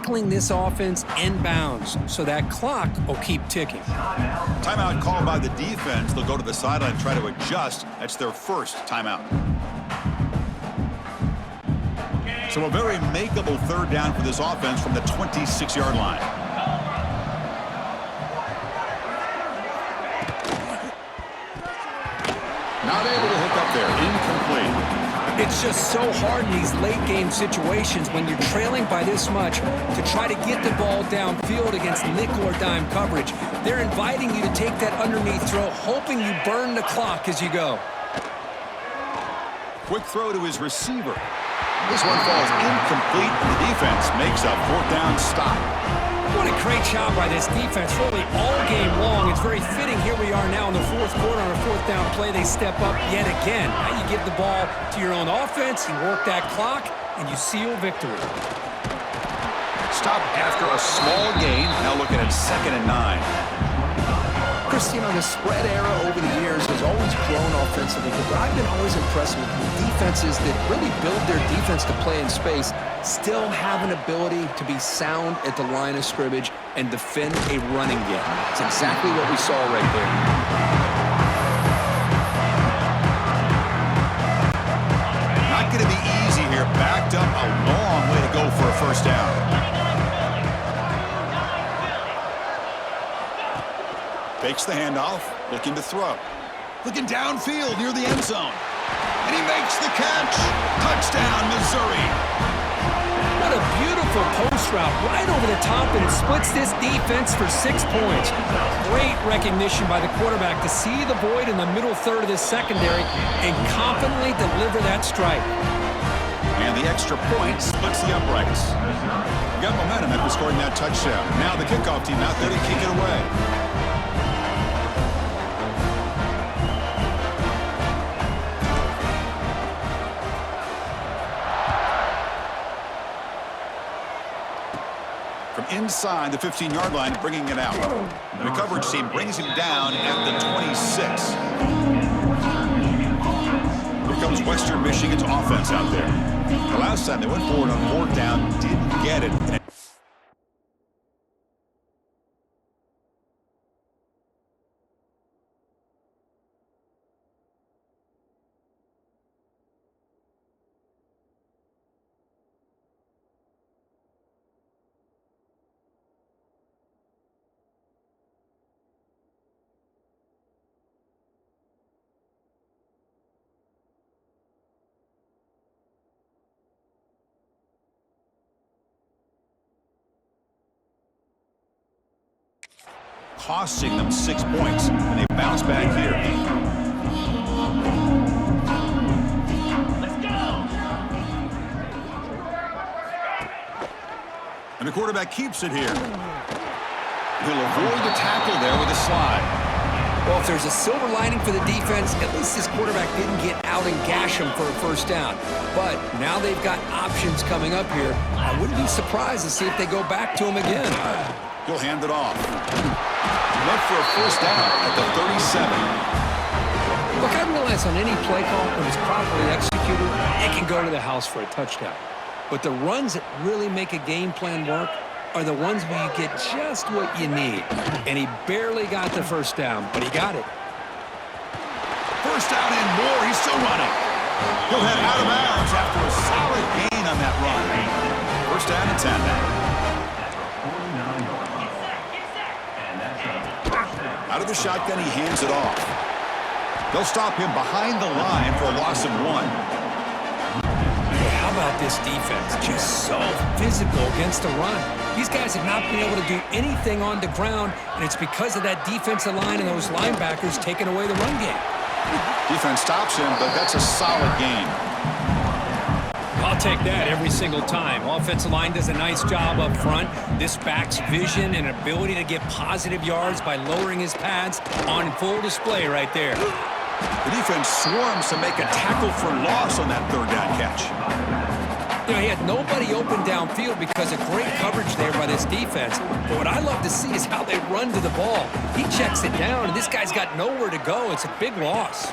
tackling this offense inbounds, so that clock will keep ticking. Timeout called by the defense. They'll go to the sideline and try to adjust. That's their first timeout. So a very makeable third down for this offense from the 26-yard line. Not able to hook up there. Incomplete. It's just so hard in these late-game situations when you're trailing by this much to try to get the ball downfield against nickel or dime coverage. They're inviting you to take that underneath throw, hoping you burn the clock as you go. Quick throw to his receiver. This one falls incomplete, and the defense makes a fourth down stop. What a great job by this defense, really all game long. It's very fitting. Here we are now in the fourth quarter on a fourth down play. They step up yet again. Now you give the ball to your own offense, you work that clock, and you seal victory. Stop after a small gain. Now looking at 2nd and 9. Chris, you know, the spread era over the years has always grown offensively, but I've been always impressed with defenses that really build their defense to play in space, still have an ability to be sound at the line of scrimmage and defend a running game. It's exactly what we saw right there. Not going to be easy here. Backed up a long way to go for a first down. Takes the handoff, looking to throw. Looking downfield near the end zone. And he makes the catch. Touchdown, Missouri. What a beautiful post route right over the top, and it splits this defense for 6 points. Great recognition by the quarterback to see the void in the middle third of this secondary and confidently deliver that strike. And the extra point splits the uprights. We got momentum after scoring that touchdown. Now the kickoff team out there to kick it away. Inside the 15-yard line, bringing it out. The coverage team brings him down at the 26. Here comes Western Michigan's offense out there. The last time they went forward on fourth down, didn't get it. Costing them 6 points, and they bounce back here. Let's go! And the quarterback keeps it here. He'll avoid the tackle there with a slide. Well, if there's a silver lining for the defense, at least this quarterback didn't get out and gash him for a first down. But now they've got options coming up here. I wouldn't be surprised to see if they go back to him again. He'll hand it off. Left for a first down at the 37. Look, I realize on any play call, when it's properly executed, it can go to the house for a touchdown. But the runs that really make a game plan work are the ones where you get just what you need. And he barely got the first down, but he got it. First down and more. He's still running. He'll head out of bounds after a solid gain on that run. First down and 10 now. Out of the shotgun, he hands it off. They'll stop him behind the line for a loss of 1. Hey, how about this defense? Just so physical against the run. These guys have not been able to do anything on the ground, and it's because of that defensive line and those linebackers taking away the run game. Defense stops him, but that's a solid gain. I'll take that every single time. Offensive line does a nice job up front. This back's vision and ability to get positive yards by lowering his pads on full display right there. The defense swarms to make a tackle for loss on that third down catch. You know, he had nobody open downfield because of great coverage there by this defense. But what I love to see is how they run to the ball. He checks it down, and this guy's got nowhere to go. It's a big loss.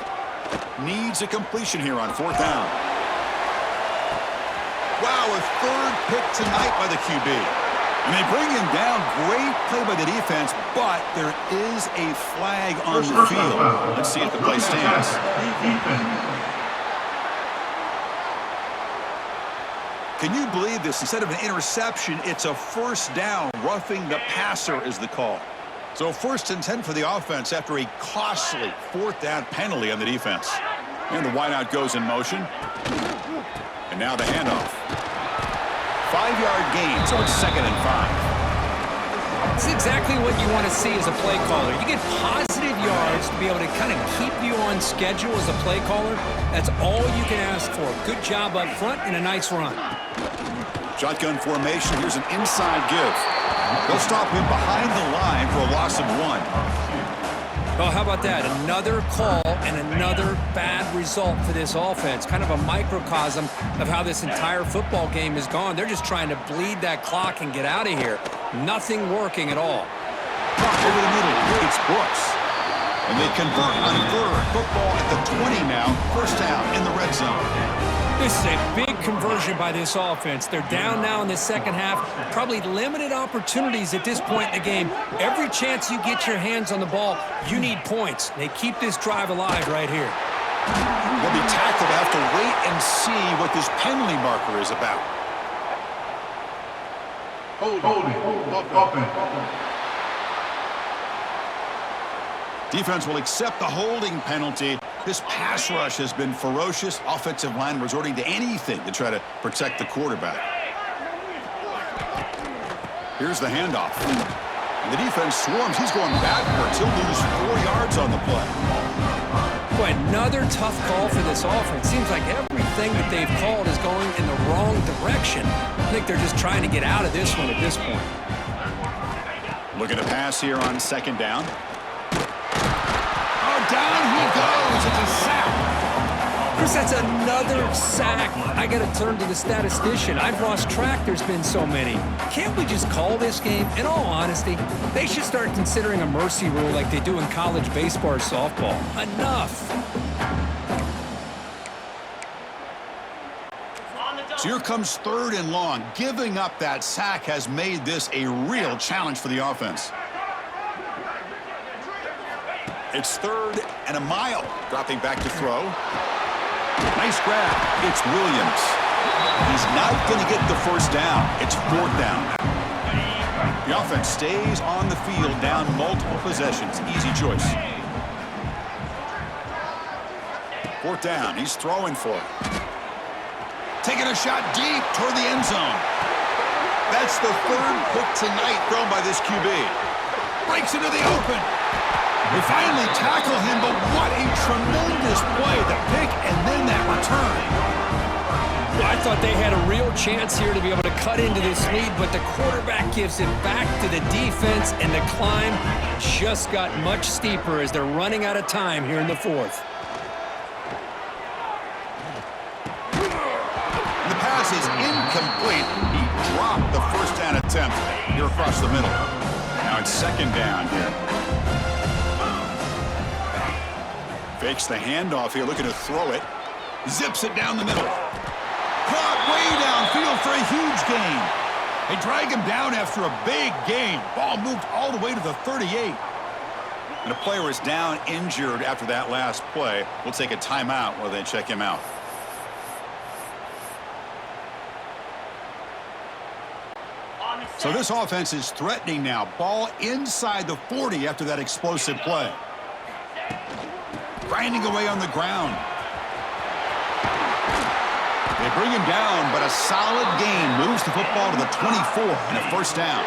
Needs a completion here on fourth down. Wow, a third pick tonight by the QB. And they bring him down. Great play by the defense, but there is a flag on the field. Let's see if the play stands. Can you believe this? Instead of an interception, it's a first down. Roughing the passer is the call. So 1st and 10 for the offense after a costly 4th down penalty on the defense. And the wideout goes in motion. And now the handoff. 5-yard gain, so it's 2nd and 5. It's exactly what you want to see as a play caller. You get positive yards to be able to kind of keep you on schedule as a play caller. That's all you can ask for. Good job up front and a nice run. Shotgun formation. Here's an inside give. They'll stop him behind the line for a loss of 1. Oh, how about that? Another call and another bad result for this offense. Kind of a microcosm of how this entire football game has gone. They're just trying to bleed that clock and get out of here. Nothing working at all. Clock over the middle. It's Brooks. And they convert on 3rd. Football at the 20 now. First down in the red zone. This is a big conversion by this offense. They're down now in the second half. Probably limited opportunities at this point in the game. Every chance you get your hands on the ball, you need points. They keep this drive alive right here. They'll be tackled. Have to wait and see what this penalty marker is about. Defense will accept the holding penalty. This pass rush has been ferocious. Offensive line resorting to anything to try to protect the quarterback. Here's the handoff. And the defense swarms. He's going backwards. He'll lose 4 yards on the play. Boy, another tough call for this offense. Seems like everything that they've called is going in the wrong direction. I think they're just trying to get out of this one at this point. Looking to pass here on 2nd down. Down he goes. It's a sack. Chris, that's another sack. I got to turn to the statistician. I've lost track. There's been so many. Can't we just call this game? In all honesty, they should start considering a mercy rule like they do in college baseball or softball. Enough. So here comes 3rd and long. Giving up that sack has made this a real challenge for the offense. It's 3rd and a mile. Dropping back to throw. Nice grab. It's Williams. He's not going to get the first down. It's 4th down. The offense stays on the field down multiple possessions. Easy choice. 4th down. He's throwing for it. Taking a shot deep toward the end zone. That's the 3rd pick tonight thrown by this QB. Breaks into the open. They finally tackle him, but what a tremendous play. The pick and then that return. Well, I thought they had a real chance here to be able to cut into this lead, but the quarterback gives it back to the defense, and the climb just got much steeper as they're running out of time here in the 4th. The pass is incomplete. He dropped the first down attempt here across the middle. Now it's 2nd down here. Fakes the handoff here, looking to throw it. Zips it down the middle. Caught way downfield for a huge gain. They drag him down after a big gain. Ball moved all the way to the 38. And a player is down injured after that last play. We'll take a timeout while they check him out. So this offense is threatening now. Ball inside the 40 after that explosive play. Grinding away on the ground. They bring him down, but a solid gain moves the football to the 24 and a first down.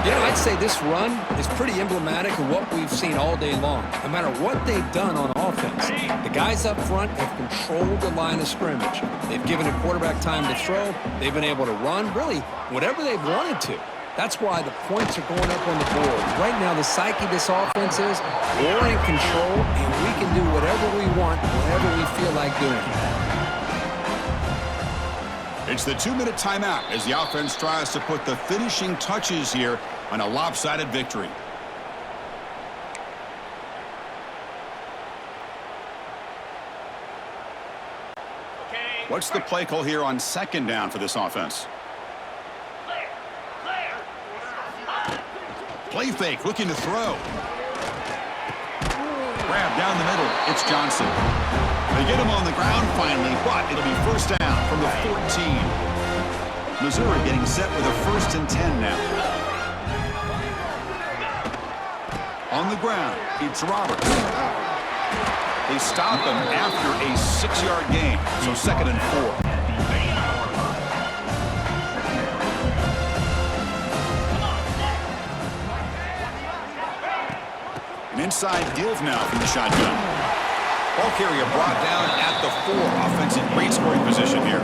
You know, I'd say this run is pretty emblematic of what we've seen all day long. No matter what they've done on offense, the guys up front have controlled the line of scrimmage. They've given a quarterback time to throw. They've been able to run, really, whatever they've wanted to. That's why the points are going up on the board. Right now, the psyche of this offense is we're in control, and we can do whatever we want, whenever we feel like doing it. It's the 2-minute timeout as the offense tries to put the finishing touches here on a lopsided victory. What's the play call here on 2nd down for this offense? Play fake, looking to throw. Grab down the middle. It's Johnson. They get him on the ground finally, but it'll be first down from the 14. Missouri getting set with a 1st and 10 now. On the ground, it's Roberts. They stop him after a 6-yard gain, so 2nd and 4. An inside give now from the shotgun. Ball carrier brought down at the 4. Offensive great scoring position here.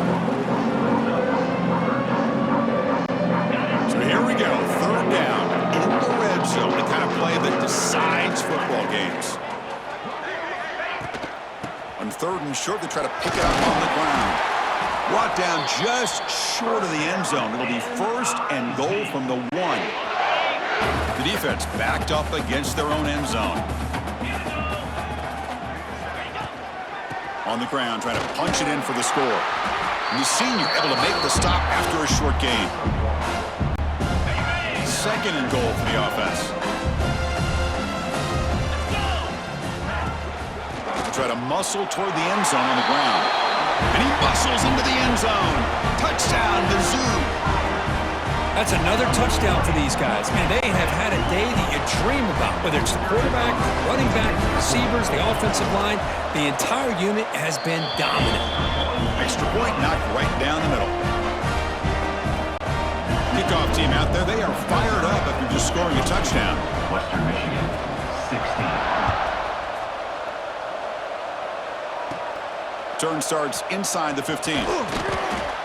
So here we go. 3rd down in the red zone. The kind of play that decides football games. On 3rd and short, they try to pick it up on the ground. Brought down just short of the end zone. It'll be 1st and goal from the 1. The defense backed up against their own end zone. On the ground, trying to punch it in for the score. And the senior able to make the stop after a short gain. 2nd and goal for the offense. Try to muscle toward the end zone on the ground. And he muscles into the end zone. Touchdown, Mizzou. That's another touchdown for these guys. Man, they have had a day that you dream about, whether it's the quarterback, the running back, the receivers, the offensive line. The entire unit has been dominant. Extra point knocked right down the middle. Kickoff team out there. They are fired up after just scoring a touchdown. Western Michigan, 60. Turn starts inside the 15.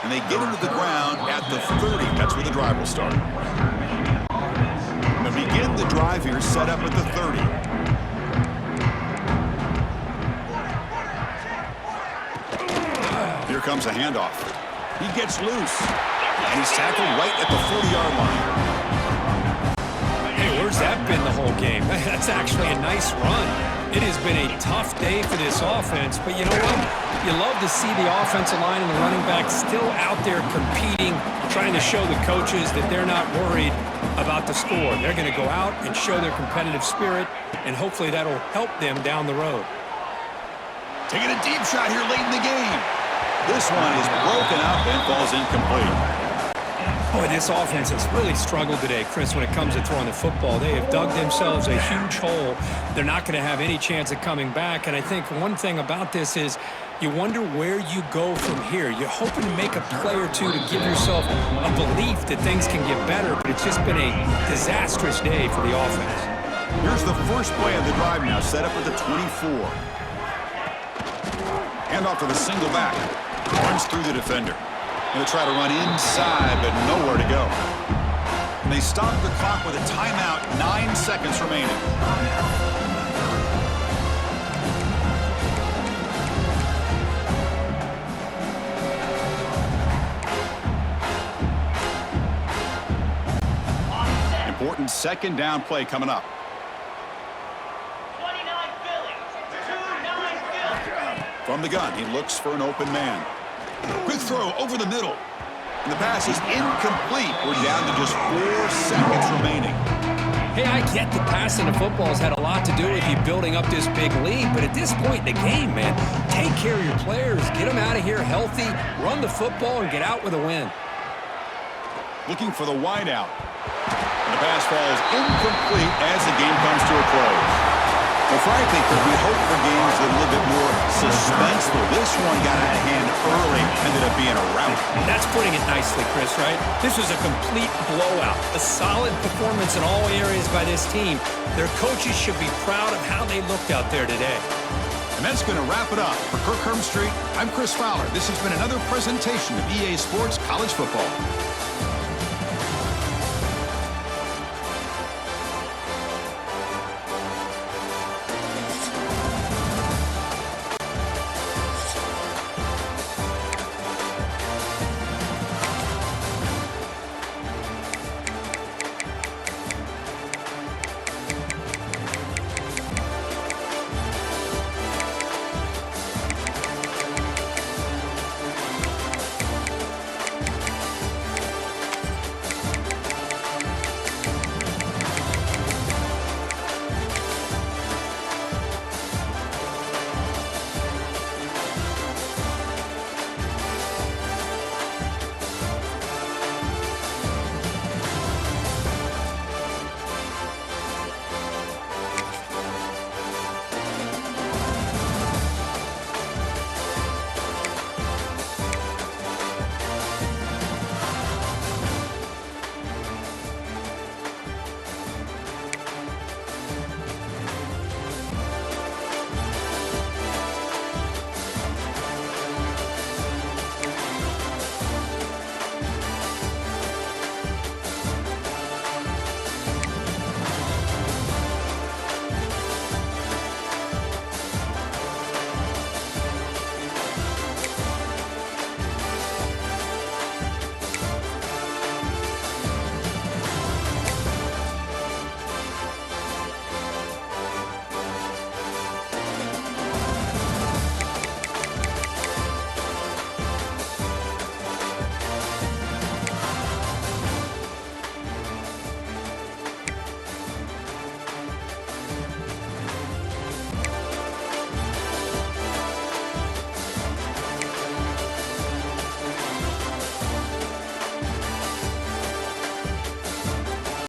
And they get him to the ground at the 30. That's where the drive will start. And they begin the drive here, set up at the 30. Here comes a handoff. He gets loose. And he's tackled right at the 40-yard line. Hey, where's that been the whole game? That's actually a nice run. It has been a tough day for this offense, but you know what? You love to see the offensive line and the running back still out there competing, trying to show the coaches that they're not worried about the score. They're going to go out and show their competitive spirit, and hopefully that'll help them down the road. Taking a deep shot here late in the game. This one is broken up and falls incomplete. Boy, this offense has really struggled today, Chris, when it comes to throwing the football. They have dug themselves a huge hole. They're not going to have any chance of coming back. And I think one thing about this is you wonder where you go from here. You're hoping to make a play or two to give yourself a belief that things can get better, but it's just been a disastrous day for the offense. Here's the first play of the drive now, set up at the 24. Hand off to the single back. Runs through the defender. Going to try to run inside, but nowhere to go. And they stop the clock with a timeout, 9 seconds remaining. Important 2nd down play coming up. 29 Philly. 29 Philly. From the gun, he looks for an open man. Quick throw over the middle. And the pass is incomplete. We're down to just 4 seconds remaining. Hey, I get that passing the football has had a lot to do with you building up this big lead, but at this point in the game, man, take care of your players. Get them out of here healthy, run the football, and get out with a win. Looking for the wide out. And the pass falls incomplete as the game comes to a close. Well, frankly, could we hope for games with a little bit more suspenseful? This one got out of hand early, ended up being a rout. That's putting it nicely, Chris, right? This was a complete blowout. A solid performance in all areas by this team. Their coaches should be proud of how they looked out there today. And that's going to wrap it up. For Kirk Herbstreit, I'm Chris Fowler. This has been another presentation of EA Sports College Football.